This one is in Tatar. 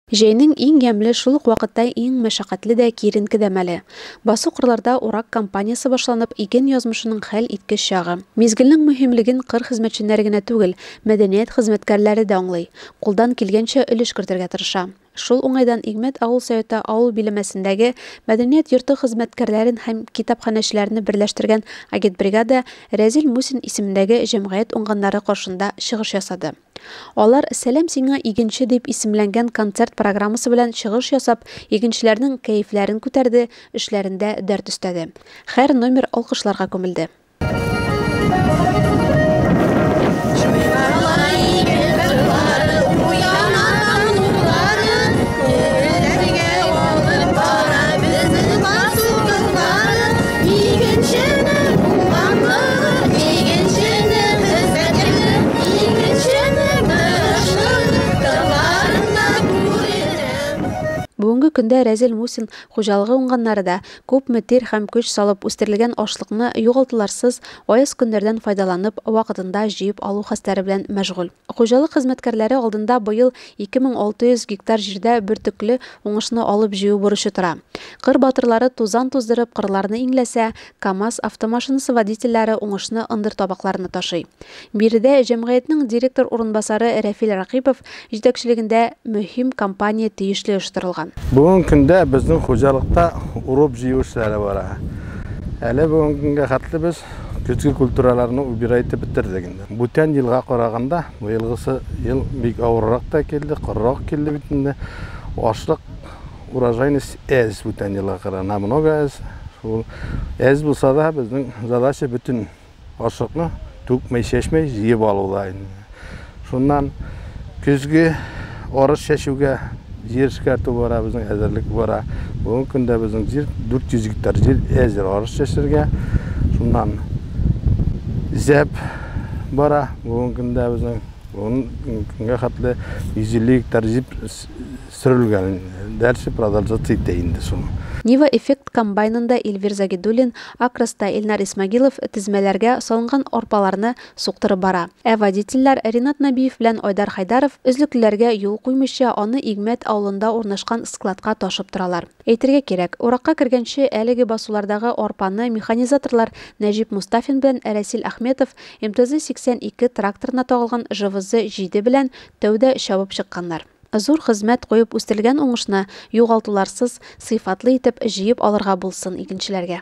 Җәйнең иң ямьле, шул ук вакытта иң мәшәкатьле дә киеренке дә мәле. Басу кырларда урак кампаниясе башланып, иген язмышының хәл иткеч чагы. Мизгелнең мөһимлеген кыр хезмәтчеләре генә түгел, мәдәният хезмәткәрләре дә аңлый. Кулдан килгәнчә өлеш кертергә тырыша. Шул уңайдан Игмәт авыл советы авыл биләмәсендәге мәдәният йорты хезмәткәрләрен һәм китапханәчеләрне берләштергән агитбригада Рәзил Мусин исемендәге җәмгыять уңганнары каршында чыгыш ясады. Алар «Сәлам сиңа, игенче» дип исемләнгән концерт программасы белән чыгыш ясап, игенчеләрнең кәефләрен күтәрде, эшләрендә дәрт өстәде. Һәр номер алкышларга күмелде. Бүгенге көндә Рәзил Мусин хуҗалыгы уңганнары да күпме тир һәм көч салып үстерелгән ашлыкны югалтуларсыз аяз көннәрдән файдаланып, вакытында җыеп алу хәстәре белән мәшгуль. Хуҗалык хезмәткәрләре алдында быел 2600 гектар җирдә бөртекле уңышны алып җыю бурычы тора. Кыр батырлары тузан туздырып кырларны иңләсә, КАМАЗ автомашинасы водительләре уңышны ындыр табакларына ташый. Биредә җәмгыятьнең директор урынбасары Рәфил Ракипов җитәкчелегендә мөһим кампания тиешле оештырылган. Бүгін күндә безнең хуҗалыкта урып җыю эшләре бара. Әле бүгенге көнгә хәтле без көчкә культураларны убирайтып бетердек инде. Бүтән елга караганда, бу елгысы ел бик авыррак та килде, кыррак килде бит инде. Ашлык урожайность әз бүтән елга караганда намного әз. Шул әз булса да безнең задача бүтән ашлыкны түкмәй чәчмәй җыеп алуда инде. Шуннан көзгә арыш чәчүгә җир эшкәртү бара, безнең әзерлек бара. Бүгенге көндә безнең җир 400 гектар җир әзер арыш чәчәргә. Шуннан зәп бара. Бүгенге көндә безнең көнгә хәтле 150 гектар җир сөрелгән. Дальше продолжаться итә инде шуны. Нива эффект комбайнында Эльвир Загидуллин, Акроста Илнар Исмагилов тезмәләргә салынган арпаларны суктырып бара. Водительләр Ринат Набиев белән Айдар Хайдаров өзлекләргә юл куймыйча аны Игмәт авылында урнашкан складка ташып торалар. Әйтергә кирәк, уракка кергәнче әлеге басулардагы арпаны механизаторлар Нәҗип Мустафин белән Рәсил Әхмәтов МТЗ-82 тракторына тагылган ЖВЗ-7 белән тәүдә чабып чыкканнар. Зур хезмәт куеп үстергән уңышны югалтуларсыз, сыйфатлы итеп җыеп алырга булсын игенчеләргә.